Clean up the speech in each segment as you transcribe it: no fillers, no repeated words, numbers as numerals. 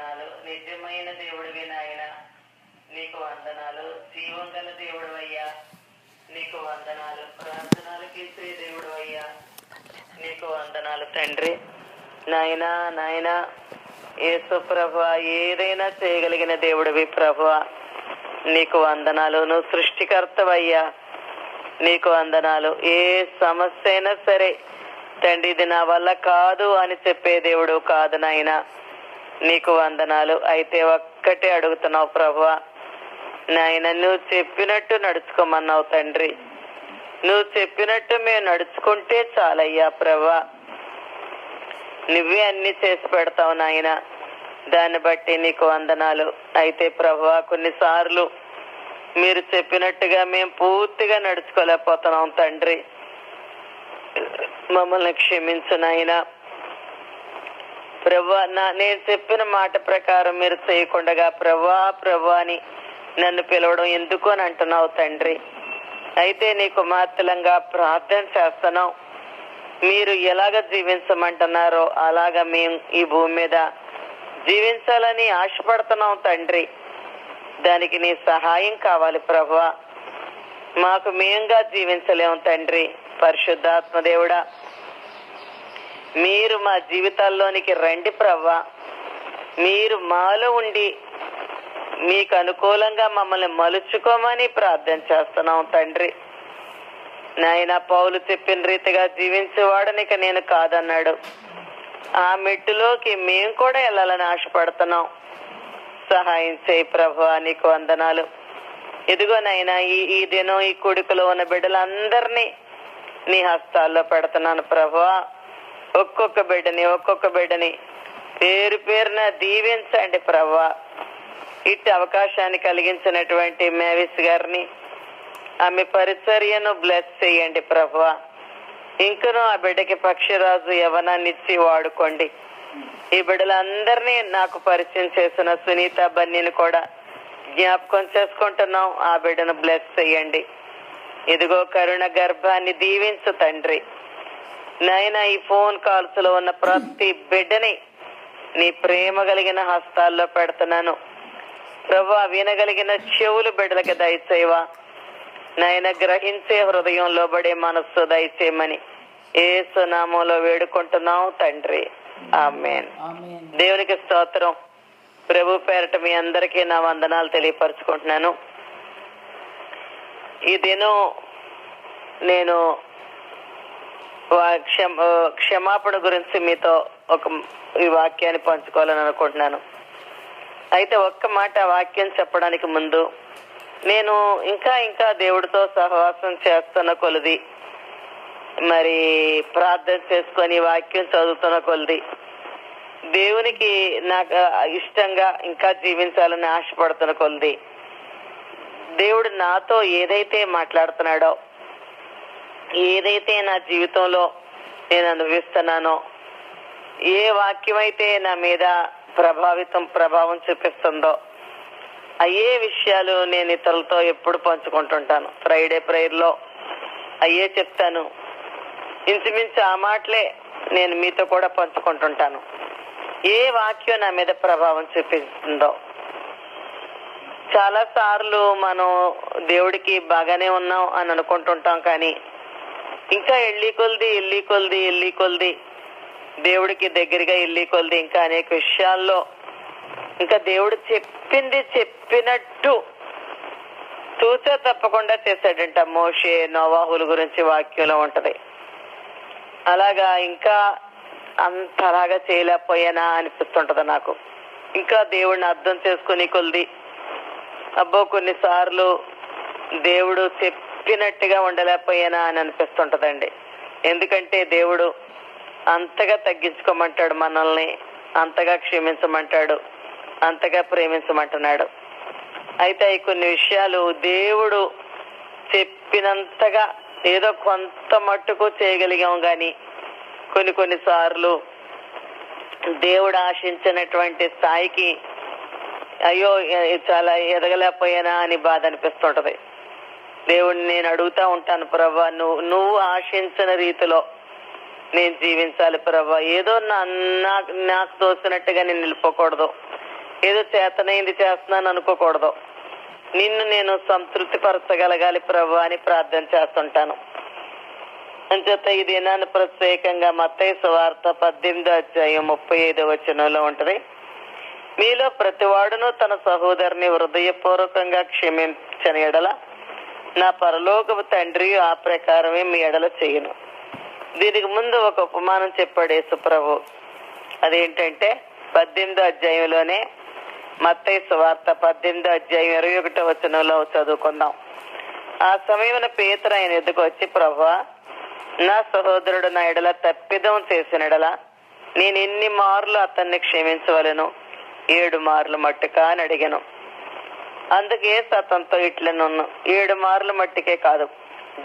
వందనాలు. నిజమైన దేవుడివి నాయన, నీకు వందనాలు. జీవం గల దేవుడు అయ్యా, నీకు వందనాలు. ప్రార్థనలకు ఇచ్చే దేవుడు అయ్యా, నీకు వందనాలు తండ్రి. నాయనా నాయనా యేసు ప్రభువా, ఏదైనా చేయగలిగిన దేవుడివి ప్రభువా, నీకు వందనాలు. నువ్వు సృష్టికర్తవయ్యా, నీకు వందనాలు. ఏ సమస్య అయినా సరే తండ్రి, ఇది నా వల్ల కాదు అని చెప్పే దేవుడు కాదు నాయనా, నీకు వందనాలు. అయితే ఒక్కటే అడుగుతున్నావు ప్రభువా నాయన, నువ్వు చెప్పినట్టు నడుచుకోమన్నావు తండ్రి. నువ్వు చెప్పినట్టు మేము నడుచుకుంటే చాలయ్యా ప్రభువా, నువ్వే అన్ని చేసి పెడతావు నాయన. దాన్ని బట్టి నీకు వందనాలు. అయితే ప్రభువా, కొన్నిసార్లు మీరు చెప్పినట్టుగా మేము పూర్తిగా నడుచుకోలేకపోతున్నాం తండ్రి, మమ్మల్ని క్షమించు నాయన. ప్రభువా, నేను చెప్పిన మాట ప్రకారం మీరు చేయకుండా ప్రభువా ప్రభువా అని నన్ను పిలవడం ఎందుకు అని అంటున్నావు తండ్రి. అయితే నీ కుమార్తెలంగా ప్రార్థన చేస్తున్నాం. మీరు ఎలాగ జీవించమంటున్నారో అలాగ మేము ఈ భూమి మీద జీవించాలని ఆశపడుతున్నాం తండ్రి. దానికి నీ సహాయం కావాలి ప్రభువా. మాకు మేంగా జీవించలేము తండ్రి. పరిశుద్ధాత్మ దేవుడా, మీరు మా జీవితాల్లోనికి రండి ప్రభువా. మీరు మాలో ఉండి మీకు అనుకూలంగా మమ్మల్ని మలుచుకోమని ప్రార్థన చేస్తున్నాం తండ్రి. నాయన, పౌలు చెప్పిన రీతిగా జీవించేవాడనిక నేను కాదన్నాడు. ఆ మెట్టులోకి మేము కూడా వెళ్ళాలని ఆశపడుతున్నాం. సహాయం చేయి ప్రభువా, నీకు వందనాలు. ఇదిగో నాయనా, ఈ దినం ఈ కొడుకులో ఉన్న బిడ్డలందరినీ నీ హస్తాల్లో పెడుతున్నాను ప్రభువా. ఒక్కొక్క బిడ్డని పేరు పేరున దీవించండి ప్రభువా. ఇట్టి అవకాశాన్ని కలిగించినటువంటి మేవిస్ గారిని, ఆమె పరిచర్యను బ్లెస్ చేయండి ప్రభువా. ఇంకనూ ఆ బిడ్డకి పక్షిరాజు యవనాన్ని ఇచ్చి వాడుకోండి. ఈ బిడ్డలందరినీ నాకు పరిచయం చేసిన సునీత బన్నీని కూడా జ్ఞాపకం చేసుకుంటున్నాం. ఆ బిడ్డను బ్లెస్ చేయండి. ఇదిగో కరుణ గర్భాన్ని దీవించు తండ్రి. నాయన, ఈ ఫోన్ కాల్స్ లో ఉన్న ప్రతి బిడ్డని నీ ప్రేమ కలిగిన హస్తాల్లో పెడుతున్నాను ప్రభువా. వినగలిగిన చెవులు బిడ్డలకి దయచేయవా నాయన. గ్రహించే హృదయం లోబడే మనస్సు దయచేయమని యేసు నామములో వేడుకుంటున్నాం తండ్రి. ఆమేన్. దేవునికి స్తోత్రం. ప్రభు పేరట మీ అందరికీ నా వందనాలు తెలియపరుచుకుంటున్నాను. ఈ దినం నేను క్షమాపణ గురించి మీతో ఈ వాక్యాన్ని పంచుకోవాలని అనుకుంటున్నాను. అయితే ఒక్క మాట వాక్యం చెప్పడానికి ముందు, నేను ఇంకా దేవుడితో సహవాసం చేస్తున్న కొలది, మరి ప్రార్థన చేసుకొని వాక్యం చదువుతున్న కొలది, దేవునికి నాకు ఇష్టంగా ఇంకా జీవించాలని ఆశపడుతున్న కొలది, దేవుడు నాతో ఏదైతే మాట్లాడుతున్నాడో, ఏదైతే నా జీవితంలో నేను అనుభవిస్తున్నానో, ఏ వాక్యం అయితే నా మీద ప్రభావం చూపిస్తుందో, అయ్యే విషయాలు నేను ఇతరులతో ఎప్పుడు పంచుకుంటుంటాను. ఫ్రైడే ప్రేయర్లో అయ్యే చెప్తాను. ఇంచుమించు ఆ మాటలే నేను మీతో కూడా పంచుకుంటుంటాను. ఏ వాక్యం నా మీద ప్రభావం చూపిస్తుందో. చాలా సార్లు మనం దేవుడికి బాగానే ఉన్నాం అని అనుకుంటుంటాం, కానీ ఇంకా ఎల్లి కొలిది దేవుడికి దగ్గరగా ఎల్లి కొలిది ఇంకా అనేక విషయాల్లో ఇంకా దేవుడు చెప్పినట్టు చూసే తప్పకుండా చేశాడంట. మోషే, నోవాహుల గురించి వాక్యంలో ఉంటది. అలాగా ఇంకా అంతలాగా చేయలేకపోయానా అనిపిస్తుంటది నాకు. ఇంకా దేవుడిని అర్థం చేసుకుని కొలిది అబ్బో కొన్నిసార్లు దేవుడు చెప్పినట్టుగా ఉండలేకపోయానా అని అనిపిస్తుంటదండి. ఎందుకంటే దేవుడు అంతగా తగ్గించుకోమంటాడు మనల్ని, అంతగా క్షమించమంటాడు, అంతగా ప్రేమించమంటున్నాడు. అయితే ఈ కొన్ని విషయాలు దేవుడు చెప్పినంతగా ఏదో కొంత మట్టుకు చేయగలిగాం, కానీ కొన్నిసార్లు దేవుడు ఆశించినటువంటి స్థాయికి అయ్యో చాలా ఎదగలేకపోయానా అని బాధ అనిపిస్తుంటది. దేవుడిని నేను అడుగుతా ఉంటాను, ప్రభా నువ్వు ఆశించిన రీతిలో నేను జీవించాలి ప్రభా. ఏదో నాకు తోసినట్టుగా నేను నిలిపోకూడదు. ఏదో చేతనైంది చేస్తున్నాను అనుకోకూడదు. నిన్ను నేను సంతృప్తి పరచగలగాలి ప్రభు అని ప్రార్థన చేస్తుంటాను. అంచేత ఈ దినాన్ని ప్రత్యేకంగా మత్తయి సువార్త 18:35 ఉంటది. మీలో ప్రతివాడును తన సహోదరుని హృదయపూర్వకంగా క్షమించని ఎడల నా పరలోకపు తండ్రి ఆ ప్రకారమే మీ ఎడల చేయను. దీనికి ముందు ఒక ఉపమానం చెప్పాడు యేసు ప్రభు. అదేంటంటే 18వ మత్తయి సువార్త 18:21 చదువుకుందాం. ఆ సమయమున పేతురు ఆయన ఎదుగు వచ్చి, ప్రభువా, నా సహోదరుడు నా ఎడల తప్పిదం చేసిన ఎడల నేను ఎన్ని మార్లు అతన్ని క్షమించవలను? 7 మార్లు మట్టుకా అని అడిగాను. అందుకే అతనితో ఇట్లనున్ను, 7 మార్లు మట్టికే కాదు,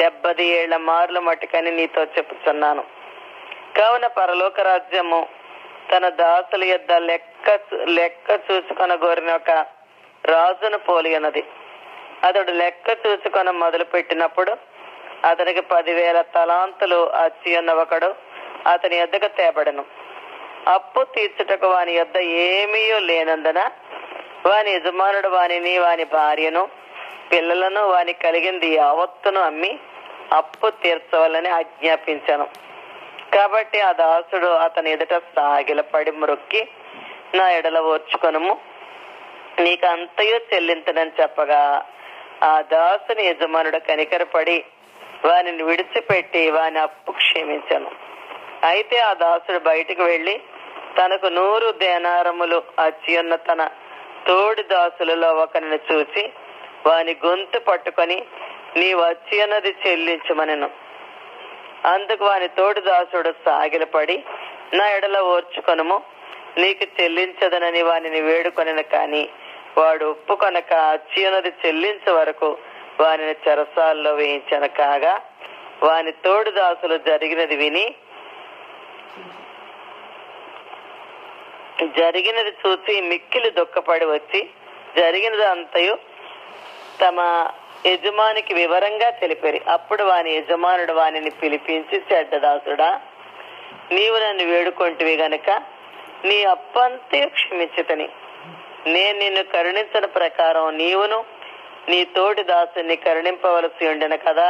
77 మార్లు మట్టుకని నీతో చెప్పుచున్నాను. కావున పరలోక రాజ్యము తన దాసుల యొద్ద లెక్క చూసుకొన గోరిన ఒక రాజును పోలి ఉన్నది. అతడు లెక్క చూసుకొన మొదలు పెట్టినప్పుడు అతనికి 10,000 తలాంతులు అచ్చి ఉన్న ఒకడు అతని యొద్దకు తేబడను. అప్పు తీర్చుటకు వాని యొద్ద ఏమీ లేనందున వాని యజమానుడు వానిని, వాని భార్యను, పిల్లలను, వాని కలిగింది యావత్తును అమ్మి అప్పు తీర్చవాలని ఆజ్ఞాపించాను. కాబట్టి ఆ దాసుడు అతని ఎదుట సాగిలపడి మ్రొక్కి, నా ఎడల ఓర్చుకొనుము, నీకు అంతయు చెల్లించనని చెప్పగా ఆ దాసుని యజమానుడు కనికరపడి వానిని విడిచిపెట్టి వాని అప్పు క్షమించాను. అయితే ఆ దాసుడు బయటికి వెళ్లి తనకు 100 దేనారములు అచ్చి ఉన్న తన తోడి దాసులలో ఒకరిని చూసి వాని గొంతు పట్టుకొని, నీవు అచ్చి అన్నది చెల్లించమనెను. అందుకు వాని తోడి దాసుడు సాగిలపడి, నా ఎడల ఓర్చుకొనుము, నీకు చెల్లించదనని వానిని వేడుకొనెను. కాని వాడు ఒప్పుకొనక అచ్చి అన్నది చెల్లించే వరకు వానిని చెరసాల్లో వేయించను. కాగా వాని తోడు దాసులు జరిగినది చూసి మిక్కిలి దుఃఖపడి వచ్చి జరిగినది అంతయు తమ యజమానికి వివరంగా తెలిపారు. అప్పుడు వాని యజమానుడు వానిని పిలిపించి, చెడ్డదాసుడా, నీవు నన్ను వేడుకొంటివి గనుక నీ అప్పంతయు క్షమించుతని. నేను నిన్ను కరుణించిన ప్రకారం నీవును నీ తోటి దాసుని కరుణింపవలసి ఉండెను కదా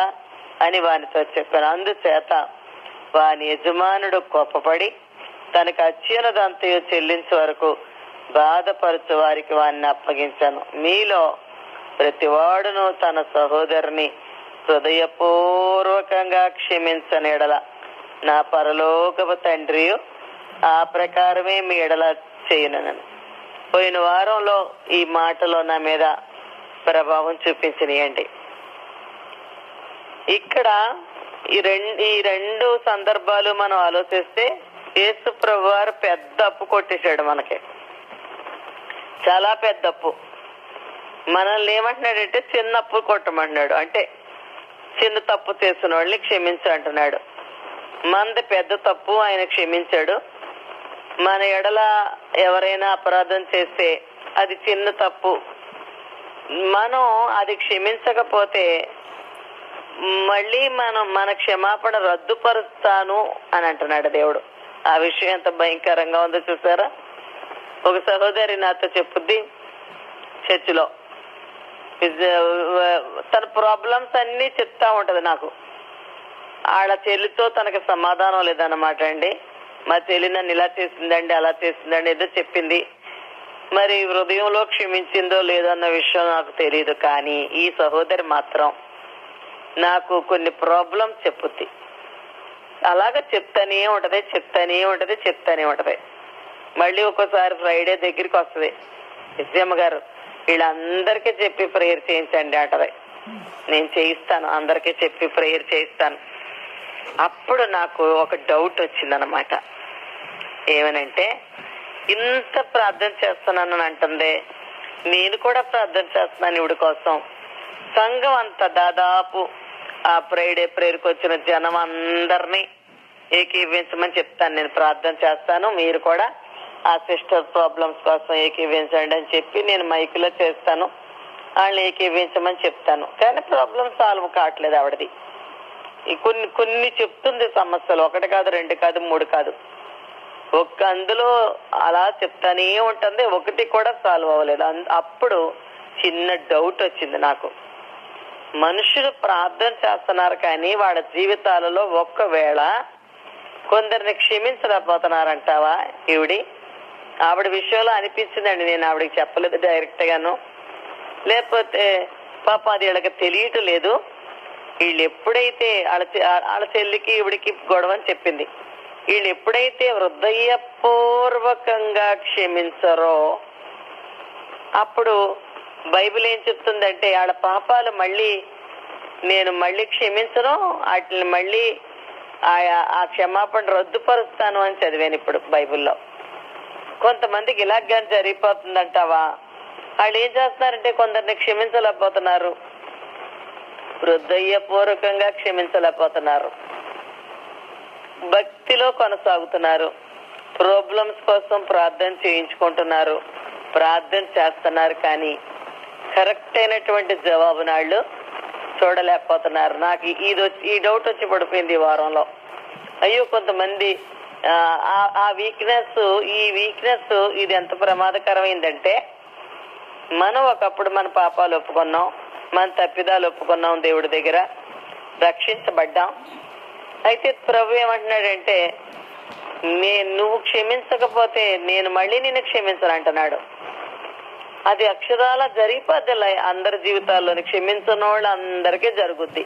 అని వానితో చెప్పాను. అందుచేత వాని యజమానుడు కోపపడి తనకు అచ్చినదంతయు చెల్లించే వరకు బాధపరచు వారికి వారిని అప్పగించాను. మీలో ప్రతివాడును తన సహోదరుని హృదయపూర్వకంగా క్షమించని ఎడల నా పరలోకపు తండ్రి ఆ ప్రకారమే మీ ఎడల చేయనని. పోయిన వారంలో ఈ మాటలో నా మీద ప్రభావం చూపించినాయండి. ఇక్కడ ఈ రెండు సందర్భాలు మనం ఆలోచిస్తే యేసు ప్రభువారు పెద్ద అప్పు కొట్టేశాడు మనకి, చాలా పెద్ద అప్పు. మనల్ని ఏమంటున్నాడంటే చిన్న అప్పు కొట్టమంటున్నాడు. అంటే చిన్న తప్పు చేసిన వాళ్ళని క్షమించు అంటున్నాడు. మనది పెద్ద తప్పు, ఆయన క్షమించాడు. మన ఎడల ఎవరైనా అపరాధం చేస్తే అది చిన్న తప్పు, మనం అది క్షమించకపోతే మళ్ళీ మన క్షమాపణ రద్దుపరుస్తాను అని అంటున్నాడు దేవుడు. ఆ విషయం ఎంత భయంకరంగా ఉందో చూసారా? ఒక సహోదరి నాతో చెప్పుద్ది, చర్చిలో తన ప్రాబ్లమ్స్ అన్ని చెప్తా ఉంటది నాకు. ఆడ చెల్లితో తనకు సమాధానం లేదన్నమాట అండి. మా చెల్లి నన్ను ఇలా చేసిందండి, అలా చేసిందండి, ఏదో చెప్పింది. మరి హృదయంలో క్షమించిందో లేదో అన్న విషయం నాకు తెలియదు. కానీ ఈ సహోదరి మాత్రం నాకు కొన్ని ప్రాబ్లమ్స్ చెప్పుద్ది. అలాగా చెప్తానే ఉంటది. మళ్ళీ ఒక్కోసారి ఫ్రైడే దగ్గరికి వస్తుంది, విజయమ్మ గారు వీళ్ళందరికీ చెప్పి ప్రేయర్ చేయించండి అంటది. నేను చేయిస్తాను, అందరికీ చెప్పి ప్రేయర్ చేయిస్తాను. అప్పుడు నాకు ఒక డౌట్ వచ్చిందనమాట. ఏమనంటే, ఇంత ప్రార్థన చేస్తున్నాను అంటుందే, నేను కూడా ప్రార్థన చేస్తున్నాను ఇవిడి కోసం. సంఘం అంతా దాదాపు ఆ ఫ్రైడే ప్రేయర్కి వచ్చిన జనం అందరినీ ఏకీవించమని చెప్తాను. నేను ప్రార్థన చేస్తాను, మీరు కూడా ఆ సిస్టర్ ప్రాబ్లమ్స్ కోసం ఏకీవించండి అని చెప్పి నేను మైకులో చేస్తాను. వాళ్ళని ఏకీవించమని చెప్తాను. కానీ ప్రాబ్లమ్ సాల్వ్ కావట్లేదు ఆవిడది. కొన్ని చెప్తుంది సమస్యలు, 1 కాదు, 2 కాదు, 3 కాదు. అందులో అలా చెప్తానే ఉంటుంది, ఒకటి కూడా సాల్వ్ అవ్వలేదు. అప్పుడు చిన్న డౌట్ వచ్చింది నాకు. మనుషులు ప్రార్థన చేస్తున్నారు కానీ వాళ్ళ జీవితాలలో ఒక్కవేళ కొందరిని క్షమించలేకపోతున్నారంటావా? ఆవిడ విషయంలో అనిపించిందండి. నేను ఆవిడకి చెప్పలేదు డైరెక్ట్ గాను, లేకపోతే పాప అది వీళ్ళకి తెలియటం లేదు. వీళ్ళు ఎప్పుడైతే వాళ్ళ చెల్లికి ఈవిడికి గొడవ అని చెప్పింది, వీళ్ళు ఎప్పుడైతే హృదయపూర్వకంగా క్షమించరో అప్పుడు బైబిల్ ఏం చెప్తుందంటే వాళ్ళ పాపాలు నేను మళ్ళీ క్షమించను, వాటిని మళ్ళీ ఆ క్షమాపణ రద్దుపరుస్తాను అని చదివాను ఇప్పుడు బైబిల్లో. కొంతమందికి ఇలాగ జరిగిపోతుందంటావా? వాళ్ళు ఏం చేస్తున్నారంటే కొందరిని క్షమించలేకపోతున్నారు, హృదయపూర్వకంగా క్షమించలేకపోతున్నారు, భక్తిలో కొనసాగుతున్నారు, ప్రాబ్లమ్స్ కోసం ప్రార్థన చేయించుకుంటున్నారు, ప్రార్థన చేస్తున్నారు, కానీ కరెక్ట్ అయినటువంటి జవాబు నాళ్ళు చూడలేకపోతున్నారు. నాకు ఈ డౌట్ వచ్చి పడిపోయింది ఈ వారంలో. అయ్యో, కొంతమంది ఈ వీక్నెస్ ఇది ఎంత ప్రమాదకరమైందంటే, మనం ఒకప్పుడు మన పాపాలు ఒప్పుకున్నాం, మన తప్పిదాలు ఒప్పుకున్నాం, దేవుడి దగ్గర రక్షించబడ్డాం. అయితే ప్రభు ఏమంటున్నాడంటే, నువ్వు క్షమించకపోతే నేను మళ్ళీ నిన్ను క్షమించనంటున్నాడు. అది అక్షరాల జరిగిపోద్ది అందరి జీవితాల్లోని. క్షమించిన వాళ్ళు అందరికీ జరుగుద్ది.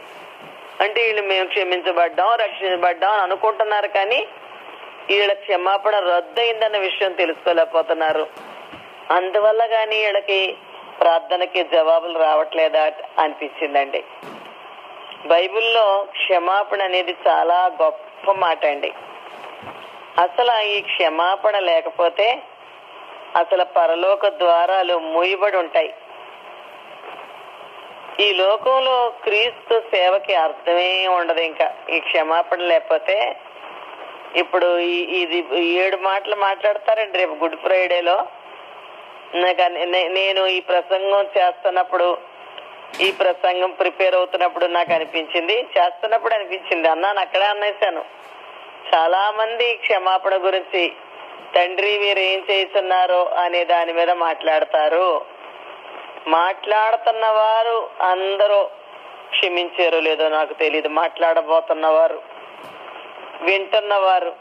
అంటే వీళ్ళు మేము క్షమించబడ్డాం, రక్షించబడ్డాం అని అనుకుంటున్నారు, కానీ వీళ్ళ క్షమాపణ రద్దయిందన్న విషయం తెలుసుకోలేకపోతున్నారు. అందువల్ల కానీ వీళ్ళకి ప్రార్థనకి జవాబులు రావట్లేదా అనిపించిందండి. బైబిల్లో క్షమాపణ అనేది చాలా గొప్ప మాట అండి. అసలు ఈ క్షమాపణ లేకపోతే అసలు పరలోక ద్వారాలు మూయబడి ఉంటాయి. ఈ లోకంలో క్రీస్తు సేవకి అర్థమే ఉండదు. ఇంకా ఈ క్షమాపణ లేకపోతే ఇప్పుడు ఇది 7 మాటలు మాట్లాడతారండి రేపు గుడ్ ఫ్రైడేలో. నేను ఈ ప్రసంగం చేస్తున్నప్పుడు, ఈ ప్రసంగం ప్రిపేర్ అవుతున్నప్పుడు నాకు అనిపించింది, అన్నాను, అక్కడే అనేసాను. చాలా మంది క్షమాపణ గురించి, తండ్రి వీరు ఏం చేస్తున్నారో అనే దాని మీద మాట్లాడతారు. మాట్లాడుతున్న వారు అందరూ క్షమించారో లేదో నాకు తెలియదు. మాట్లాడబోతున్నవారు, వింటున్నవారు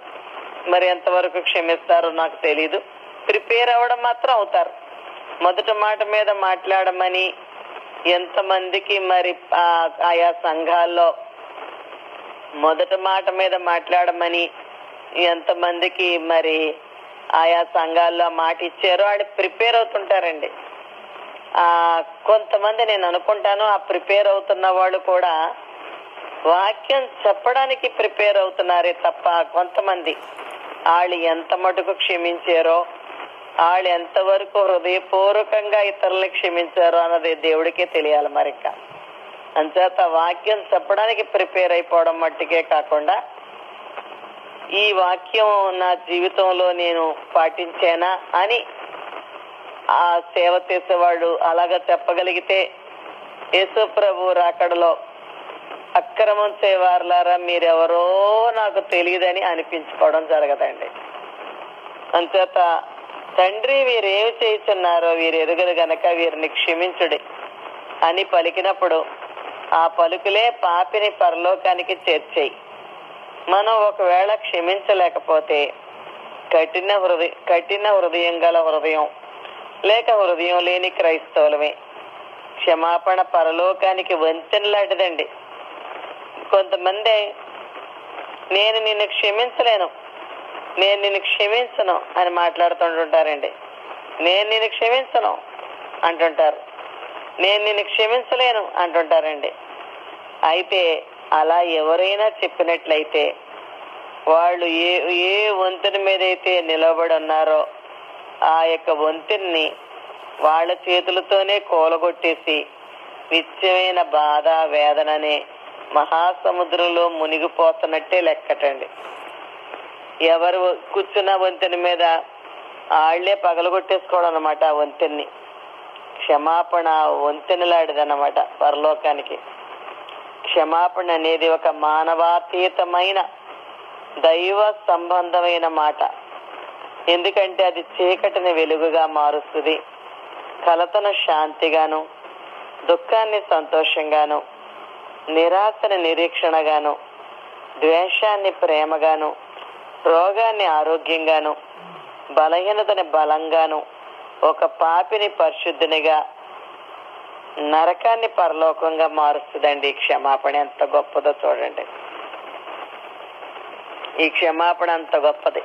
మరి ఎంతవరకు క్షమిస్తారో నాకు తెలీదు. ప్రిపేర్ అవ్వడం మాత్రం అవుతారు. మొదటి మాట మీద మాట్లాడమని ఎంతమందికి మరి ఆయా సంఘాల్లో మొదటి మాట మీద మాట్లాడమని ఎంతమందికి మరి ఆయా సంఘాల్లో మాట ఇచ్చారో వాళ్ళు ప్రిపేర్ అవుతుంటారండి. కొంతమంది నేను అనుకుంటాను ఆ ప్రిపేర్ అవుతున్న వాళ్ళు కూడా వాక్యం చెప్పడానికి ప్రిపేర్ అవుతున్నారే తప్ప, కొంతమంది వాళ్ళు ఎంత మటుకు క్షమించారో, వాళ్ళు ఎంతవరకు హృదయపూర్వకంగా ఇతరుల్ని క్షమించారో అన్నది దేవుడికే తెలియాలి. మరిక అంచేత వాక్యం చెప్పడానికి ప్రిపేర్ అయిపోవడం మట్టుకే కాకుండా, ఈ వాక్యం నా జీవితంలో నేను పాటించానా అని ఆ సేవ చేసేవాడు అలాగా చెప్పగలిగితే, యేసు ప్రభు రాకడలో అక్రమం చేయవారులారా మీరెవరో నాకు తెలియదని అనిపించుకోవడం జరగదండి. అంచేత తండ్రి వీరేమి చేయుచున్నారో వీరు ఎరుగరు గనక వీరిని క్షమించుడి అని పలికినప్పుడు ఆ పలుకులే పాపిని పరలోకానికి చేర్చేయి. మనం ఒకవేళ క్షమించలేకపోతే కఠిన హృదయం గల హృదయం లేక హృదయం లేని క్రైస్తవులమే. క్షమాపణ పరలోకానికి వంతెన లాంటిదండి. కొంతమంది నేను నిన్ను క్షమించలేను, నేను నిన్ను క్షమించను అని మాట్లాడుతుంటుంటారండి. నేను నిన్ను క్షమించను అంటుంటారు, నేను నిన్ను క్షమించలేను అంటుంటారండి. అయితే అలా ఎవరైనా చెప్పినట్లయితే వాళ్ళు ఏ వంతెన మీద అయితే నిలబడి ఉన్నారో ఆ యొక్క వంతెన్ని వాళ్ళ చేతులతోనే కూలగొట్టేసి నిత్యమైన బాధ వేదననే మహాసముద్రంలో మునిగిపోతున్నట్టే లెక్కటండి. ఎవరు కూర్చున్న వంతెన మీద ఆళ్లే పగలగొట్టేసుకోవడం అన్నమాట. ఆ వంతెన్ని క్షమాపణ వంతెనలాడిదన్నమాట పరలోకానికి. క్షమాపణ అనేది ఒక మానవాతీతమైన దైవ సంబంధమైన మాట. ఎందుకంటే అది చీకటిని వెలుగుగా మారుస్తుంది, కలతను శాంతిగాను, దుఃఖాన్ని సంతోషంగాను, నిరాశని నిరీక్షణగాను, ద్వేషాన్ని ప్రేమగాను, రోగాన్ని ఆరోగ్యంగాను, బలహీనతని బలంగాను, ఒక పాపిని పరిశుద్ధినిగా, నరకాన్ని పరలోకంగా మారుస్తుందండి. ఈ క్షమాపణ ఎంత గొప్పదో చూడండి. ఈ క్షమాపణ అంత గొప్పది.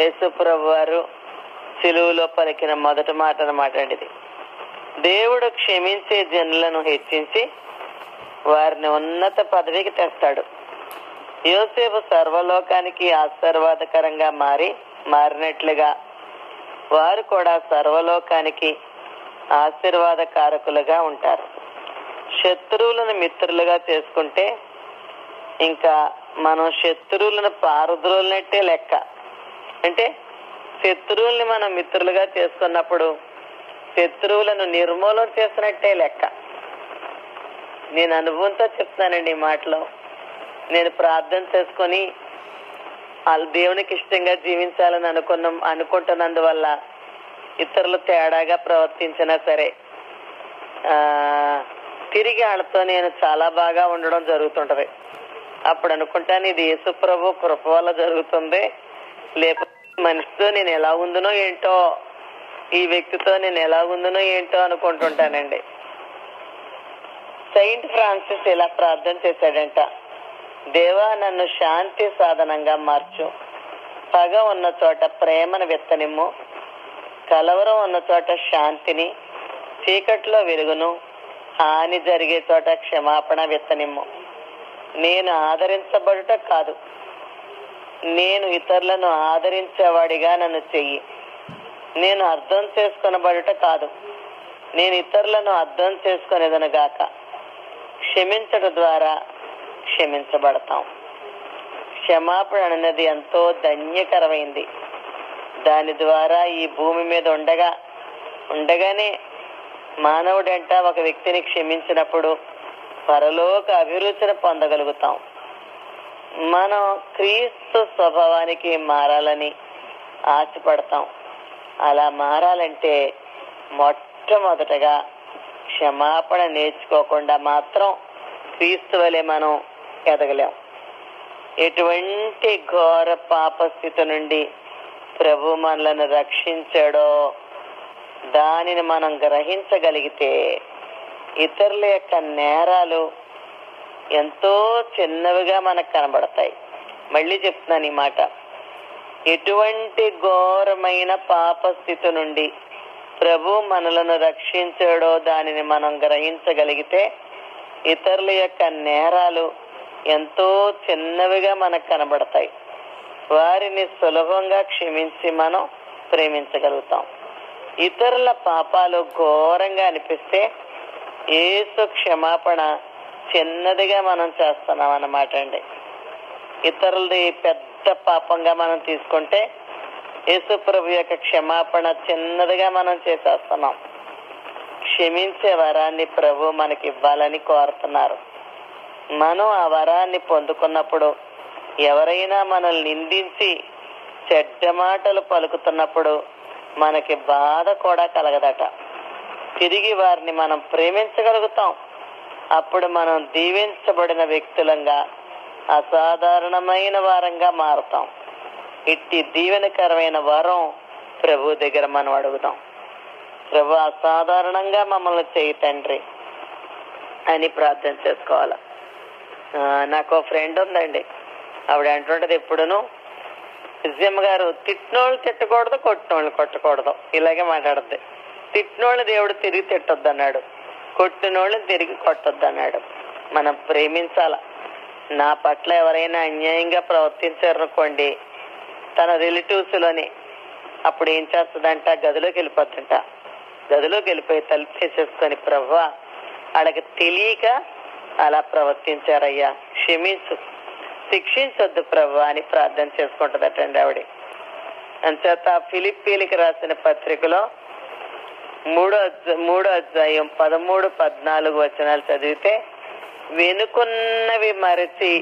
యేసు ప్రభు వారు సిలువలో పలికిన మొదటి మాట అన్నమాట అండి ఇది. దేవుడు క్షమించే జనులను హెచ్చించి వారిని ఉన్నత పదవికి తెస్తాడు. యోసేపు సర్వలోకానికి ఆశీర్వాదకరంగా మారినట్లుగా వారు కూడా సర్వలోకానికి ఆశీర్వాదకారకులుగా ఉంటారు. శత్రువులను మిత్రులుగా చేసుకుంటే ఇంకా మనం శత్రువులను పారద్రోలినట్టే లెక్క. అంటే శత్రువుల్ని మనం మిత్రులుగా చేసుకున్నప్పుడు శత్రువులను నిర్మూలన చేసినట్టే లెక్క. నేను అనుభవంతో చెప్తానండి ఈ మాటలో. నేను ప్రార్థన చేసుకొని వాళ్ళు దేవునికి ఇష్టంగా జీవించాలని అనుకుంటున్నందువల్ల ఇతరులు తేడాగా ప్రవర్తించినా సరే తిరిగి వాళ్ళతో నేను చాలా బాగా ఉండడం జరుగుతుంటది. అప్పుడు అనుకుంటాను, ఇది యేసు ప్రభు కృప వల్ల జరుగుతుంది, లేకపోతే మనిషితో నేను ఎలా ఉందనో ఏంటో, ఈ వ్యక్తితో నేను ఎలా ఉందనో ఏంటో అనుకుంటుంటానండి. సెయింట్ ఫ్రాన్సిస్ ఇలా ప్రార్థన చేశాడంట, దేవా నన్ను శాంతి సాధనంగా మార్చు, పగ ఉన్న చోట ప్రేమను విత్తనిమ్ము, కలవరం ఉన్న చోట శాంతిని, చీకట్లో వెలుగును, హాని జరిగే చోట క్షమాపణ విత్తనిమ్ము. నేను ఆదరించబడుట కాదు, నేను ఇతరులను ఆదరించేవాడిగా నన్ను చెయ్యి. నేను అర్థం చేసుకొనబడుట కాదు, నేను ఇతరులను అర్థం చేసుకునేదను గాక. క్షమించడం ద్వారా క్షమించబడతాం. క్షమాపణ అనేది ఎంతో ధన్యకరమైంది. దాని ద్వారా ఈ భూమి మీద ఉండగానే మానవుడంట ఒక వ్యక్తిని క్షమించినప్పుడు పరలోక అభిరుచిని పొందగలుగుతాం. మనం క్రీస్తు స్వభావానికి మారాలని ఆశపడతాం. అలా మారాలంటే మొట్టమొదటగా క్షమాపణ నేర్చుకోకుండా మాత్రం క్రీస్తు వలె మనం ఎదగలేం. ఎటువంటి ఘోర పాప స్థితి నుండి ప్రభు మనలను రక్షించాడో దానిని మనం గ్రహించగలిగితే ఇతరుల యొక్క నేరాలు ఎంతో చిన్నవిగా మనకు కనబడతాయి. మళ్ళీ చెప్తున్నాను ఈ మాట. ఎటువంటి ఘోరమైన పాప స్థితి నుండి ప్రభు మనలను రక్షించాడో దానిని మనం గ్రహించగలిగితే ఇతరుల యొక్క నేరాలు ఎంతో చిన్నవిగా మనకు కనబడతాయి. వారిని సులభంగా క్షమించి మనం ప్రేమించగలుగుతాం. ఇతరుల పాపాలు ఘోరంగా అనిపిస్తే యేసు క్షమాపణ చిన్నదిగా మనం చేస్తున్నాం అన్నమాట అండి. ఇతరులది పెద్ద పాపంగా మనం తీసుకుంటే యేసు ప్రభు యొక్క క్షమాపణ చిన్నదిగా మనం చేసేస్తున్నాం. క్షమించే వరాన్ని ప్రభు మనకి ఇవ్వాలని కోరుతున్నారు. మనం ఆ వరాన్ని పొందుకున్నప్పుడు ఎవరైనా మనల్ని నిందించి చెడ్డ మాటలు పలుకుతున్నప్పుడు మనకి బాధ కూడా కలగదట. తిరిగి వారిని మనం ప్రేమించగలుగుతాం. అప్పుడు మనం దీవించబడిన వ్యక్తులంగా అసాధారణమైన వారంగా మారుతాం. ఇట్టి దీవెనకరమైన వరం ప్రభు దగ్గర మనం అడుగుదాం. ప్రభు అసాధారణంగా మమ్మల్ని చేయి తండ్రి అని ప్రార్థన చేసుకోవాలి. నాకు ఫ్రెండ్ ఉందండి, ఆవిడ అంటుంటది ఎప్పుడును, విజయమ్మ గారు తిట్టినోళ్ళు తిట్టకూడదు, కొట్టినోళ్ళు కొట్టకూడదు, ఇలాగే మాట్లాడుద్ది. తిట్టినోళ్ళు దేవుడు తిరిగి తిట్టొద్దు అన్నాడు, కొట్టినోళ్ళు తిరిగి కొట్టొద్దు అన్నాడు. మనం ప్రేమించాల. నా పట్ల ఎవరైనా అన్యాయంగా ప్రవర్తించారనుకోండి, తన రిలేటివ్స్ లోని అప్పుడు ఏం చేస్తుందంట, గదిలోకి వెళ్ళిపోతుంట. గదిలోకి వెళ్ళిపోయి తలుపు తీసేసుకొని, ప్రభువా వాళ్ళకి తెలియక అలా ప్రవర్తించారయ్యా, క్షమించు, శిక్షించొద్దు ప్రభువా అని ప్రార్థన చేసుకుంటుందటండి ఆవిడ. అంచేత ఫిలిప్పీలకు రాసిన పత్రికలో 3వ అధ్యాయం 13-14 వచనాలు చదివితే, వెనుకున్నవి మరచి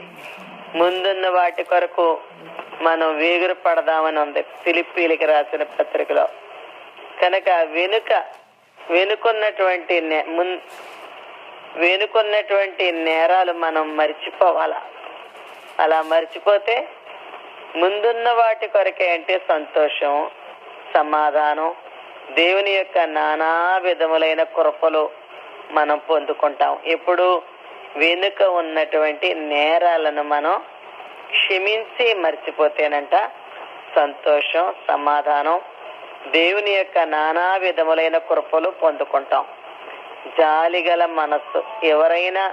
ముందున్న వాటి కొరకు మనం వేగురు పడదామని ఉంది ఫిలిప్పీలకి రాసిన పత్రికలో. కనుక వెనుకున్నటువంటి నేరాలు మనం మర్చిపోవాలా. అలా మర్చిపోతే ముందున్న వాటి కొరకే, అంటే సంతోషం, సమాధానం, దేవుని యొక్క నానా విధములైన కృపలు మనం పొందుకుంటాం. ఎప్పుడు వెనుక ఉన్నటువంటి నేరాలను మనం క్షమించి మర్చిపోతేనంట సంతోషం, సమాధానం, దేవుని యొక్క నానా విధములైన కృపలు పొందుకుంటాం. జాలిగల మనస్సు. ఎవరైనా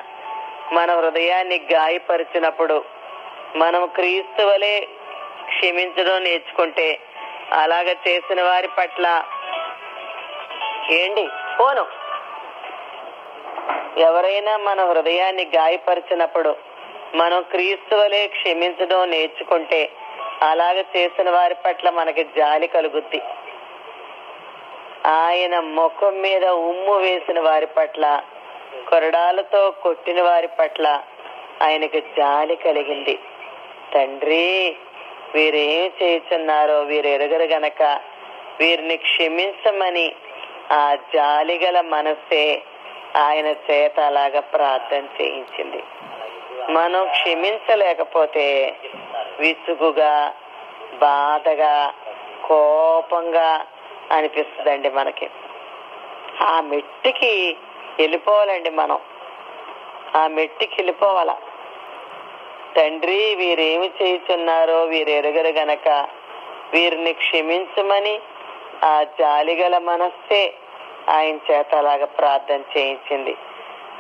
మన హృదయాన్ని గాయపరిచినప్పుడు మనం క్రీస్తు వలె క్షమించడం నేర్చుకుంటే, అలాగ చేసిన వారి పట్ల ఎవరైనా మన హృదయాన్ని గాయపరిచినప్పుడు మనం క్రీస్తు వలె క్షమించడం నేర్చుకుంటే, అలాగ చేసిన వారి పట్ల మనకి జాలి కలుగుద్ది. ఆయన ముఖం మీద ఉమ్ము వేసిన వారి పట్ల, కొరడాలతో కొట్టిన వారి పట్ల ఆయనకి జాలి కలిగింది. తండ్రి, వీరేం చేయుచున్నారో వీరు ఎరుగరు గనక వీరిని క్షమించమని ఆ జాలిగల మనస్సే ఆయన చేత అలాగా ప్రార్థన చేయించింది. మనం క్షమించలేకపోతే విసుగుగా, బాధగా, కోపంగా అనిపిస్తుందండి మనకి. ఆ మెట్టికి వెళ్ళిపోవాలండి మనం. ఆ మెట్టికి వెళ్ళిపోవాల. తండ్రి, వీరేమి చేయుచున్నారో వీరు ఎరుగరు గనక వీరిని క్షమించమని ఆ జాలిగల మనస్సే ఆయన చేత అలాగా ప్రార్థన చేయించింది.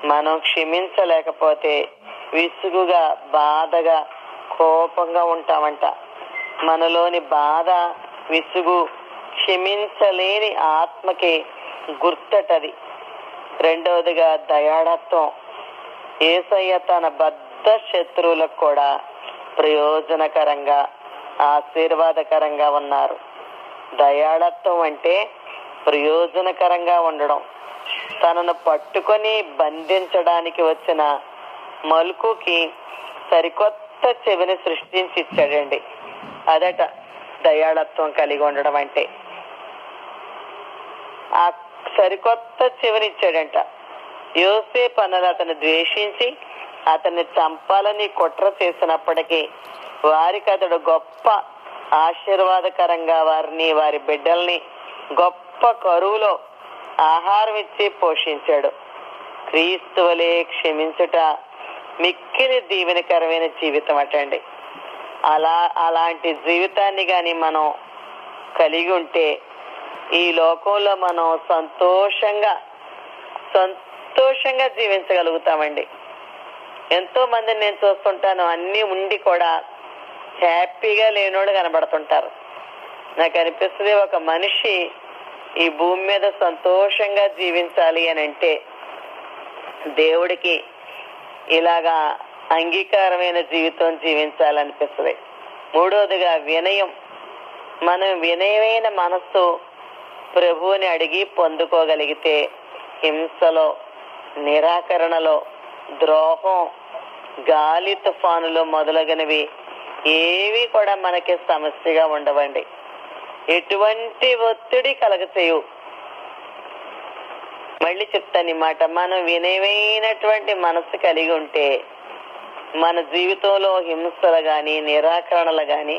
మనం క్షమించలేకపోతే విసుగుగా, బాధగా, కోపంగా ఉంటామంట. మనలోని బాధ, విసుగు క్షమించలేని ఆత్మకి గుర్తటది. రెండవదిగా దయాళత్వం. యేసయ్య తన బద్ధ శత్రువులకు కూడా ప్రయోజనకరంగా, ఆశీర్వాదకరంగా ఉన్నారు. దయాళత్వం అంటే ప్రయోజనకరంగా ఉండడం. తనను పట్టుకొని బంధించడానికి వచ్చిన మలుకుకి సరికొత్త చెవిని సృష్టించి ఇచ్చాడండి. అదట దయాళత్వం కలిగి ఉండడం అంటే. ఆ సరికొత్త చెవిని ఇచ్చాడంట. యోసేపు అన్నది అతను ద్వేషించి అతన్ని చంపాలని కుట్ర చేసినప్పటికీ వారికి అతడు గొప్ప ఆశీర్వాదకరంగా వారిని, వారి బిడ్డల్ని గొప్ప కరువులో ఆహారం ఇచ్చి పోషించాడు. క్రీస్తు వలె క్షమించుట మిక్కిలి దీవెనకరమైన జీవితం అటండి. అలాంటి జీవితాన్ని గాని మనం కలిగి ఉంటే ఈ లోకంలో మనం సంతోషంగా జీవించగలుగుతామండి. ఎంతో మందిని నేను చూస్తుంటాను, అన్ని ఉండి కూడా హ్యాపీగా లేనోడు కనబడుతుంటారు. నాకు అనిపిస్తుంది, ఒక మనిషి ఈ భూమి మీద సంతోషంగా జీవించాలి అని అంటే దేవుడికి ఇలాగా అంగీకారమైన జీవితం జీవించాలనిపిస్తుంది. మూడవదిగా వినయం. మనం వినయమైన మనస్సు ప్రభువుని అడిగి పొందుకోగలిగితే హింసలో, నిరాకరణలో, ద్రోహం, గాలి తుఫానులు మొదలగునవి ఏవి కూడా మనకి సమస్యగా ఉండవండి. ఎటువంటి ఒత్తిడి కలగచేయు. మళ్ళీ చెప్తాను ఈ మాట. మనం వినయమైనటువంటి మనస్సు కలిగి ఉంటే మన జీవితంలో హింసలు గాని, నిరాకరణలు గాని,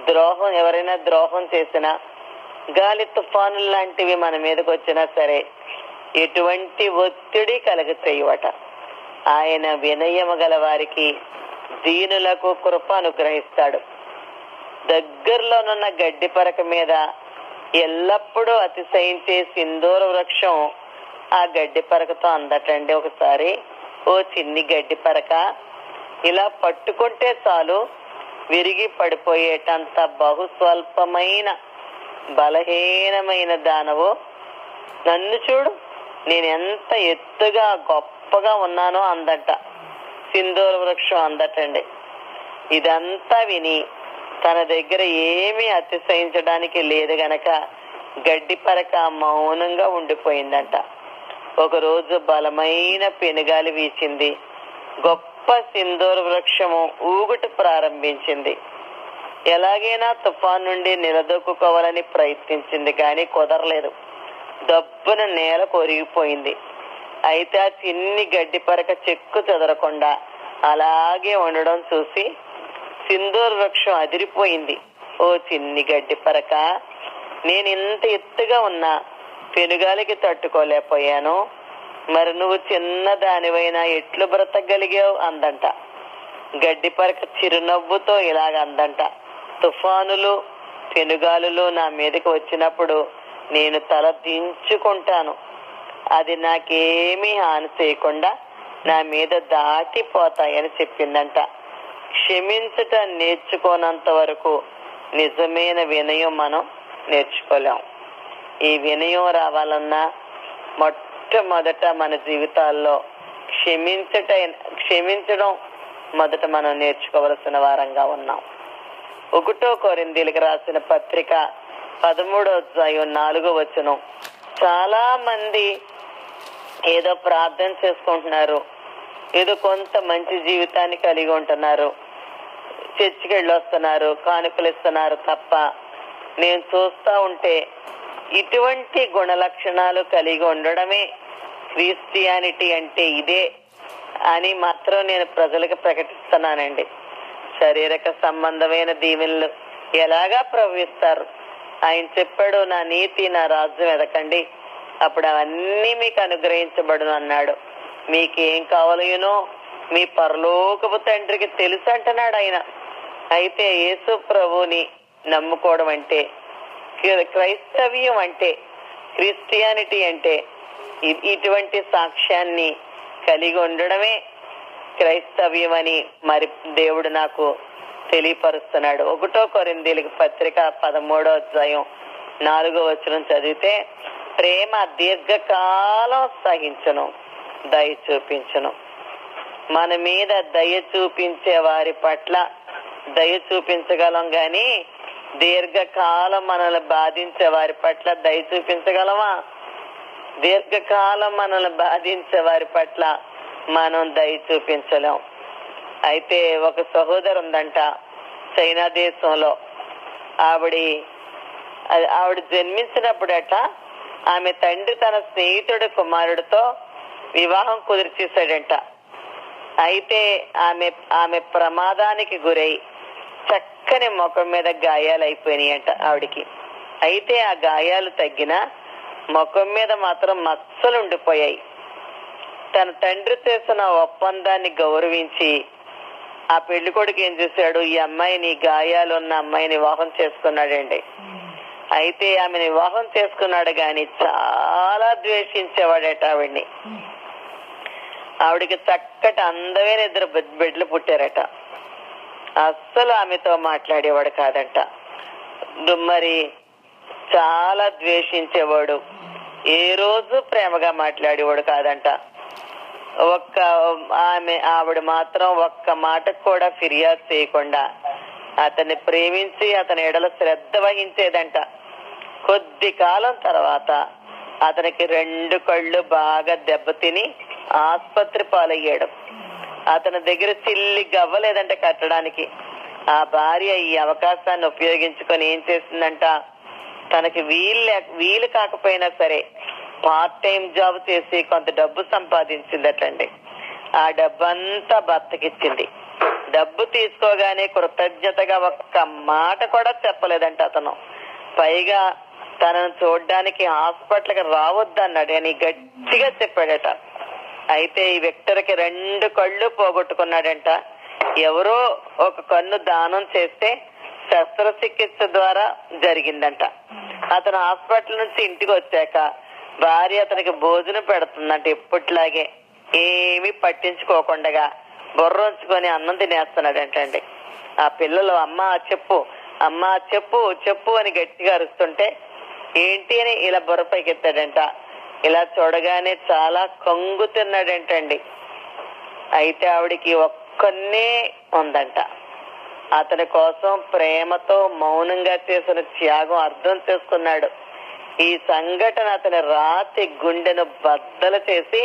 ద్రోహం, ఎవరైనా ద్రోహం చేసినా, గాలి తుఫానులు లాంటివి మన మీదకి వచ్చినా సరే ఎటువంటి ఒత్తిడి కలగచేయువట. ఆయన వినయము గల వారికి, దీనులకు కృప అనుగ్రహిస్తాడు. దగ్గరలోనున్న గడ్డి పరక మీద ఎల్లప్పుడూ అతిశయించే సింధూర వృక్షం ఆ గడ్డి పరకతో అందటండి. ఒకసారి ఓ చిన్ని గడ్డి పరక ఇలా పట్టుకుంటే చాలు విరిగి పడిపోయేటంత బహుస్వల్పమైన బలహీనమైన దానవు, నన్ను చూడు, నేను ఎంత ఎత్తుగా గొప్పగా ఉన్నానో అందట. సింధూర వృక్షం అందటండి. ఇదంతా విని తన దగ్గర ఏమీ అతిశయించడానికి లేదు గనక గడ్డి పరక మౌనంగా ఉండిపోయిందంట. ఒకరోజు బలమైన పెనుగాలి వీచింది. గొప్ప సింధూర వృక్షము ఊగుట ప్రారంభించింది. ఎలాగైనా తుఫాన్ నుండి నిలదొక్కుకోవాలని ప్రయత్నించింది కానీ కుదరలేదు. దబ్బున నేల కొరిగిపోయింది. అయితే ఆ చిన్ని గడ్డి పరక చెక్కు చెదరకుండా అలాగే ఉండడం చూసి సింధూర్ వృక్షం అదిరిపోయింది. ఓ చిన్ని గడ్డి పరక, నేను ఇంత ఎత్తుగా ఉన్నా పెనుగాలికి తట్టుకోలేకపోయాను, మరి నువ్వు చిన్న దానివైనా ఎట్లు బ్రతకగలిగావు అందంట. గడ్డి పరక చిరునవ్వుతో ఇలాగ అందంట, తుఫానులు పెనుగాలులు నా మీదకి వచ్చినప్పుడు నేను తల దించుకుంటాను, అది నాకేమీ హాని చేయకుండా నా మీద దాటిపోతాయని చెప్పిందంట. క్షమించట నేర్చుకోనంత వరకు నిజమైన వినయం మనం నేర్చుకోలేం. ఈ వినయం రావాలన్నా మొట్టమొదట మన జీవితాల్లో క్షమించడం మొదట మనం నేర్చుకోవలసిన వారంగా ఉన్నాం. 1 కొరింథీయులకు రాసిన పత్రిక 13వ అధ్యాయం 4వ వచనం. చాలా మంది ఏదో ప్రార్థన చేసుకుంటున్నారు, ఏదో కొంత మంచి జీవితాన్ని కలిగి ఉంటున్నారు, చర్చికి వెళ్ళి వస్తున్నారు, కానుకలు ఇస్తున్నారు తప్ప నేను చూస్తా ఉంటే ఇటువంటి గుణ లక్షణాలు కలిగి ఉండడమే క్రిస్టియానిటీ అంటే ఇదే అని మాత్రం నేను ప్రజలకు ప్రకటిస్తున్నానండి. శారీరక సంబంధమైన దీవెనలు ఎలాగా ప్రవహిస్తారు? ఆయన చెప్పాడు, నా నీతి నా రాజ్యం ఎదకండి, అప్పుడు అవన్నీ మీకు అనుగ్రహించబడును అన్నాడు. మీకేం కావాలనో మీ పరలోకపు తండ్రికి తెలుసు అంటున్నాడు ఆయన. అయితే యేసు ప్రభుని నమ్ముకోవడం అంటే, క్రైస్తవ్యం అంటే, క్రిస్టియానిటీ అంటే ఇటువంటి సాక్ష్యాన్ని కలిగి ఉండడమే క్రైస్తవ్యం అని మరి దేవుడు నాకు తెలియపరుస్తున్నాడు. 1 కొరింథీయులకు పత్రిక 13వ అధ్యాయం 4వ వచనం చదివితే, ప్రేమ దీర్ఘకాలం సహించును, దయ చూపించును. మన మీద దయ చూపించే వారి పట్ల దయ చూపించగలం గాని దీర్ఘకాలం మనల్ని బాధించే వారి పట్ల దయ చూపించగలమా? దీర్ఘకాలం మనల్ని బాధించే వారి పట్ల మనం దయ చూపించలేం. అయితే ఒక సహోదరు ఉందంట చైనా దేశంలో. ఆవిడ జన్మించినప్పుడట ఆమె తండ్రి తన స్నేహితుడి కుమారుడితో వివాహం కుదిర్చేశాడంట. అయితే ఆమె ప్రమాదానికి గురై చక్కని ముఖం మీద గాయాలు అయిపోయినాయంట ఆవిడికి. అయితే ఆ గాయాలు తగ్గిన ముఖం మీద మాత్రం మచ్చలు ఉండిపోయాయి. తన తండ్రి చేసిన ఒప్పందాన్ని గౌరవించి ఆ పెళ్లి కొడుకు ఏం చేశాడు, ఈ అమ్మాయిని, గాయాలు ఉన్న అమ్మాయిని వివాహం చేసుకున్నాడండి. అయితే ఆమెను వివాహం చేసుకున్నాడు గాని చాలా ద్వేషించేవాడట ఆవిడ్ని. ఆవిడికి చక్కటి అందమైన 2 బిడ్డలు పుట్టారట. అస్సలు ఆమెతో మాట్లాడేవాడు కాదంట. మరి చాలా ద్వేషించేవాడు, ఏ రోజు ప్రేమగా మాట్లాడేవాడు కాదంట. ఆవిడ మాత్రం ఒక్క మాటకు కూడా ఫిర్యాదు చేయకుండా అతన్ని ప్రేమించి అతని ఎడల శ్రద్ధ వహించేదంట. కొద్ది కాలం తర్వాత అతనికి 2 కళ్ళు బాగా దెబ్బతిని ఆసుపత్రి పాలయ్యాడు. అతని దగ్గర చిల్లి గవ్వలేదంట కట్టడానికి. ఆ భార్య ఈ అవకాశాన్ని ఉపయోగించుకొని ఏం చేసిందంట, తనకి వీలు కాకపోయినా సరే పార్ట్ టైం జాబ్ చేసి కొంత డబ్బు సంపాదించిందటండి. ఆ డబ్బంతా భర్తకిచ్చింది. డబ్బు తీసుకోగానే కృతజ్ఞతగా ఒక్క మాట కూడా చెప్పలేదంట అతను. పైగా తనను చూడ్డానికి హాస్పిటల్కి రావద్దన్నాడు అని గట్టిగా చెప్పాడట. అయితే ఈ విక్టర్కి 2 కళ్ళు పోగొట్టుకున్నాడంట. ఎవరో ఒక కన్ను దానం చేస్తే శస్త్రచికిత్స ద్వారా జరిగిందంట. అతను హాస్పిటల్ నుంచి ఇంటికి వచ్చాక భార్య అతనికి భోజనం పెడుతుందంట. ఎప్పట్లాగే ఏమీ పట్టించుకోకుండా బొర్రొంచుకొని అన్నం తినేస్తున్నాడంటండి. ఆ పిల్లలు అమ్మా చెప్పు, అమ్మా చెప్పు చెప్పు అని గట్టిగా అరుస్తుంటే ఏంటి అని ఇలా బుర్రపైకి ఎత్తాడంట. ఇలా చూడగానే చాలా కంగు తిన్నాడంటండి. అయితే ఆవిడికి ఒక్కనే ఉందంట. అతని కోసం ప్రేమతో మౌనంగా చేసిన త్యాగం అర్థం చేసుకున్నాడు. ఈ సంఘటన అతని రాతి గుండెను బద్దలు చేసి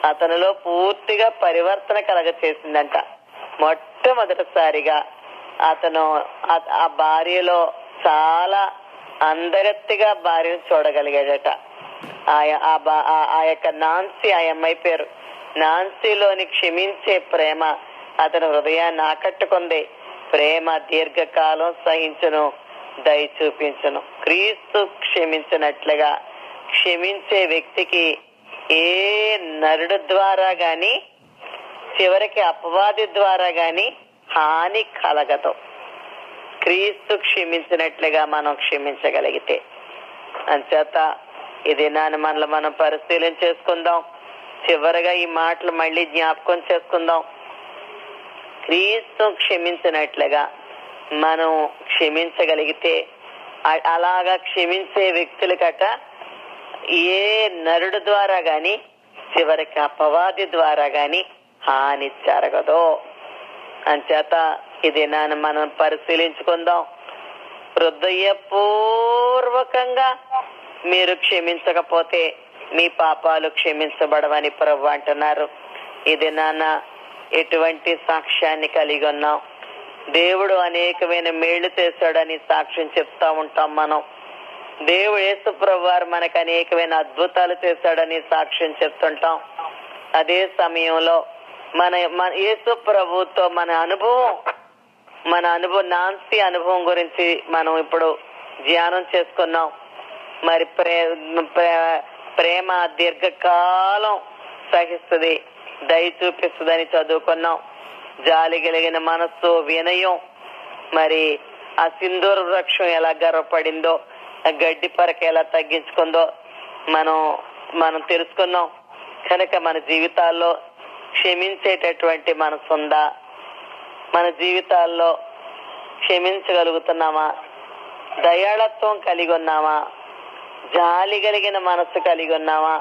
అతనిలో పూర్తిగా పరివర్తన కలగ చేసిందంట. మొట్టమొదటిసారిగా అతను ఆ భార్యలో చాలా అందగత్తిగా భార్యను చూడగలిగాడట. ఆ యొక్క నాన్సీ, ఆ అమ్మాయి పేరు నాన్సీలోని క్షమించే ప్రేమ అతని హృదయాన్ని ఆకట్టుకుంది. ప్రేమ దీర్ఘకాలం సహించును, దయ చూపించును. క్రీస్తు క్షమించినట్లుగా క్షమించే వ్యక్తికి ఏ నరుడు ద్వారా గాని, చివరికి అపవాది ద్వారా గాని హాని కలగదు. క్రీస్తు క్షమించినట్లుగా మనం క్షమించగలిగితే. అంచేత ఇది మనలో మనం పరిశీలన చేసుకుందాం. చివరిగా ఈ మాటలు మళ్ళీ జ్ఞాపకం చేసుకుందాం. క్రీస్తు క్షమించినట్లుగా మనం క్షమించగలిగితే, అలాగా క్షమించే వ్యక్తులకట ఏ నరుడు ద్వారా గాని, చివరికి అపవాది ద్వారా గాని హాని జరగదు. అంచేత ఇది మనం పరిశీలించుకుందాం. హృదయపూర్వకంగా మీరు క్షమించకపోతే మీ పాపాలు క్షమించబడవని ప్రభు అంటున్నారు. ఇది ఎటువంటి సాక్ష్యాన్ని కలిగి ఉన్నాం? దేవుడు అనేకమైన మేళ్లు చేశాడని సాక్ష్యం చెప్తా ఉంటాం మనం. దేవుడు యేసు ప్రభు వారు మనకు అనేకమైన అద్భుతాలు చేశాడని సాక్ష్యం చెప్తుంటాం. అదే సమయంలో మన యేసు ప్రభుతో మన అనుభవం నాన్సీ అనుభవం గురించి మనం ఇప్పుడు ధ్యానం చేసుకున్నాం. మరి ప్రేమ దీర్ఘకాలం సహిస్తుంది, దయ చూపిస్తుందని చదువుకున్నాం. జాలి కలిగిన మనస్సు, వినయం, మరి ఆ సింధూర వృక్షం ఎలా గర్వపడిందో, ఆ గడ్డి పరక ఎలా తగ్గించుకుందో మనం తెలుసుకున్నాం. కనుక మన జీవితాల్లో క్షమించేటటువంటి మనసు ఉందా? మన జీవితాల్లో క్షమించగలుగుతున్నామా? దయాళత్వం కలిగి ఉన్నామా? జాలి కలిగిన మనసు కలిగి ఉన్నామా?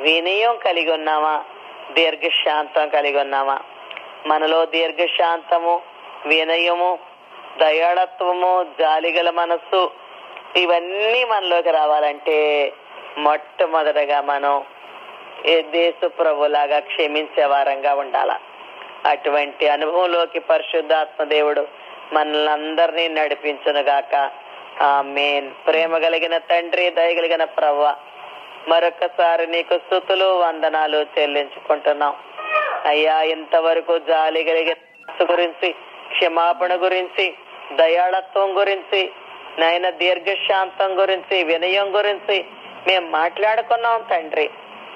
వినయం కలిగి ఉన్నామా? దీర్ఘశాంతం కలిగి ఉన్నామా? మనలో దీర్ఘశాంతము, వినయము, దయాళత్వము, జాలిగల మనస్సు ఇవన్నీ మనలోకి రావాలంటే మొట్టమొదటగా మనం యేసు ప్రభులాగా క్షమించే వారంగా ఉండాల. అటువంటి అనుభవంలోకి పరిశుద్ధాత్మ దేవుడు మనల్ని అందరినీ నడిపించునుగాక. ఆమేన్. ప్రేమ కలిగిన తండ్రి, దయగలిగిన ప్రభువా, మరొకసారి నీకు స్తుతులు, వందనాలు చెల్లించుకుంటున్నాం. అయ్యా, ఇంతవరకు జాలి కలిగిన గురించి, క్షమాపణ గురించి, దయాళత్వం గురించి, నాయన దీర్ఘశాంతం గురించి, వినయం గురించి మేము మాట్లాడుకున్నాం తండ్రి.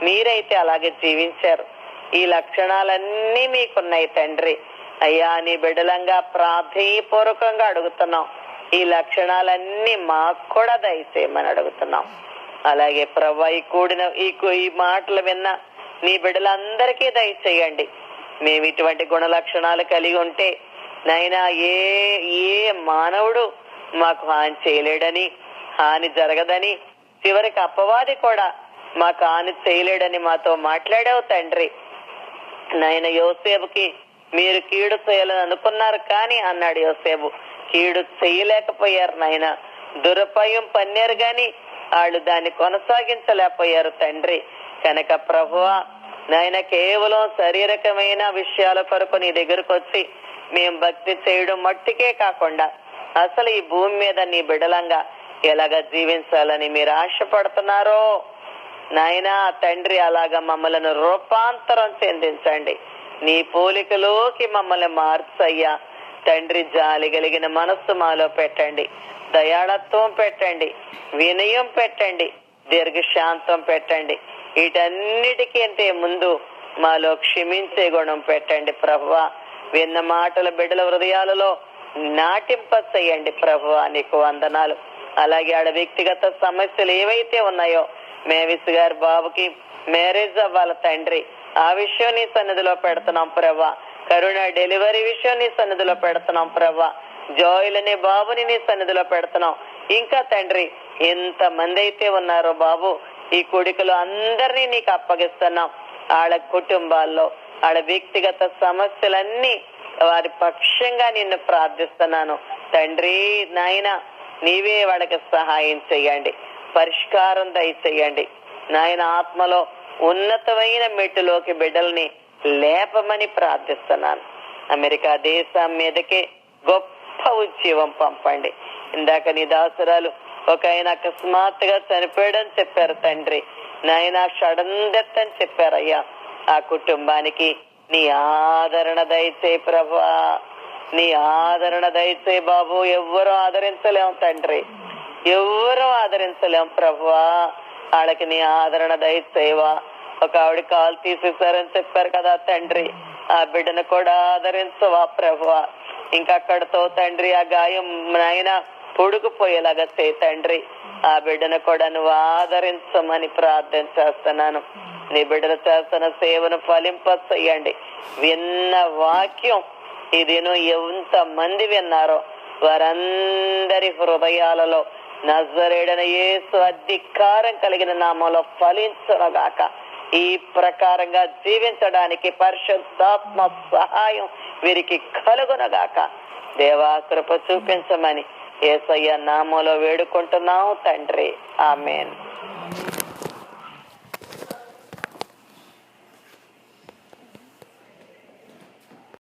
మీరైతే అలాగే జీవించారు. ఈ లక్షణాలన్నీ మీకున్నాయి తండ్రి. అయ్యా, నీ బిడ్డలంగా ప్రార్థనాపూర్వకంగా అడుగుతున్నాం. ఈ లక్షణాలన్నీ మాకు కూడా దయచేయమని అడుగుతున్నాం. అలాగే ప్రభువా, ఈ మాటలు విన్న నీ బిడ్డలందరికీ దయచేయండి. మేము ఇటువంటి గుణ లక్షణాలు కలిగి ఉంటే నైనా ఏ మానవుడు మాకు హాని చేయలేడని, హాని జరగదని, చివరికి అపవాది కూడా మాకు హాని చేయలేడని మాతో మాట్లాడావు తండ్రి. నాయన, యోసేపుకి మీరు కీడు చేయాలని అనుకున్నారు కానీ అన్నాడు యోసేపు, కీడు చేయలేకపోయారు నాయన. దురుపయం పన్నారు గాని వాళ్ళు దాన్ని కొనసాగించలేకపోయారు తండ్రి. కనుక ప్రభువా నాయన, కేవలం శారీరకమైన విషయాల కొరకు నీ దగ్గరకు వచ్చి మేము భక్తి చేయడం మట్టికే కాకుండా అసలు ఈ భూమి మీద నీ బిడలంగా ఎలాగ జీవించాలని మీరు ఆశపడుతున్నారో నాయనా తండ్రి, అలాగా మమ్మల్ని రూపాంతరం చెందించండి. నీ పోలికలోకి మమ్మల్ని మార్చయ్యా తండ్రి. జాలి కలిగిన మనస్సు మాలో పెట్టండి, దయాళత్వం పెట్టండి, వినయం పెట్టండి, దీర్ఘశాంతం పెట్టండి. వీటన్నిటికంటే ముందు మాలో క్షమించే గుణం పెట్టండి ప్రభువా. విన్న మాటల బిడ్డల హృదయాలలో నాటింపచేయండి ప్రభువా. నీకు వందనాలు. అలాగే ఆడ వ్యక్తిగత సమస్యలు ఏవైతే ఉన్నాయో, మేవిస్ గారి బాబుకి మ్యారేజ్ అవ్వాలి తండ్రి, ఆ విషయం నీ సన్నిధిలో పెడుతున్నాం ప్రభా. కరుణ డెలివరీ విషయం నీ సన్నిధిలో పెడుతున్నాం ప్రభా. జాయిల్ అనే బాబుని నీ సన్నిధిలో పెడుతున్నాం. ఇంకా తండ్రి, ఎంత మంది అయితే ఉన్నారో బాబు, ఈ కొడుకులు అందరినీ నీకు అప్పగిస్తున్నాం. వాళ్ళ కుటుంబాల్లో వాళ్ళ వ్యక్తిగత సమస్యలన్నీ వారి పక్షంగా నిన్ను ప్రార్థిస్తున్నాను తండ్రి. నాయన, నీవే వాళ్ళకి సహాయం చెయ్యండి, పరిష్కారం దయచేయండి నాయన. ఆత్మలో ఉన్నతమైన మెట్టులోకి బిడ్డల్ని లేపమని ప్రార్థిస్తున్నాను. అమెరికా దేశం మీదకి గొప్ప ఉజ్జీవం పంపండి. ఇందాక నీ దాసురాలు ఒక ఆయన అకస్మాత్తుగా చనిపోయాడని చెప్పారు తండ్రి. నాయన సడన్ డెత్ అని చెప్పారయ్యా. ఆ కుటుంబానికి నీ ఆదరణ దయచే ప్రభా, నీ ఆదరణ దయచే బాబు. ఎవ్వరూ ఆదరించలేం తండ్రి, ఎవ్వరూ ఆదరించలేం ప్రభా. వాళ్ళకి నీ ఆదరణ దయచేవా. ఒక ఆవిడ కాలు తీసేశారని చెప్పారు కదా తండ్రి, ఆ బిడ్డను కూడా ఆదరించవా ప్రభువా. ఇంకక్కడతో తండ్రి ఆ గాయం నాయన పొడుగుపోయేలాగా చేయి తండ్రి. ఆ బిడ్డను కూడా నువ్వు ఆదరించమని ప్రార్థన చేస్తున్నాను. నీ బిడ్డలు చేస్తున్న సేవను ఫలింపచేయండి. విన్న వాక్యం ఇదిను ఎంత మంది విన్నారో వారందరి హృదయాలలో నజరేయుడైన యేసు అధికారం కలిగిన నామంలో ఫలించునుగాక. ఈ ప్రకారంగా జీవించడానికి పరిశుద్ధాత్మ సహాయం వీరికి కలుగునుగాక. దేవా కృప చూపించమని యేసయ్య నామంలో వేడుకుంటున్నాం తండ్రి. ఆమేన్.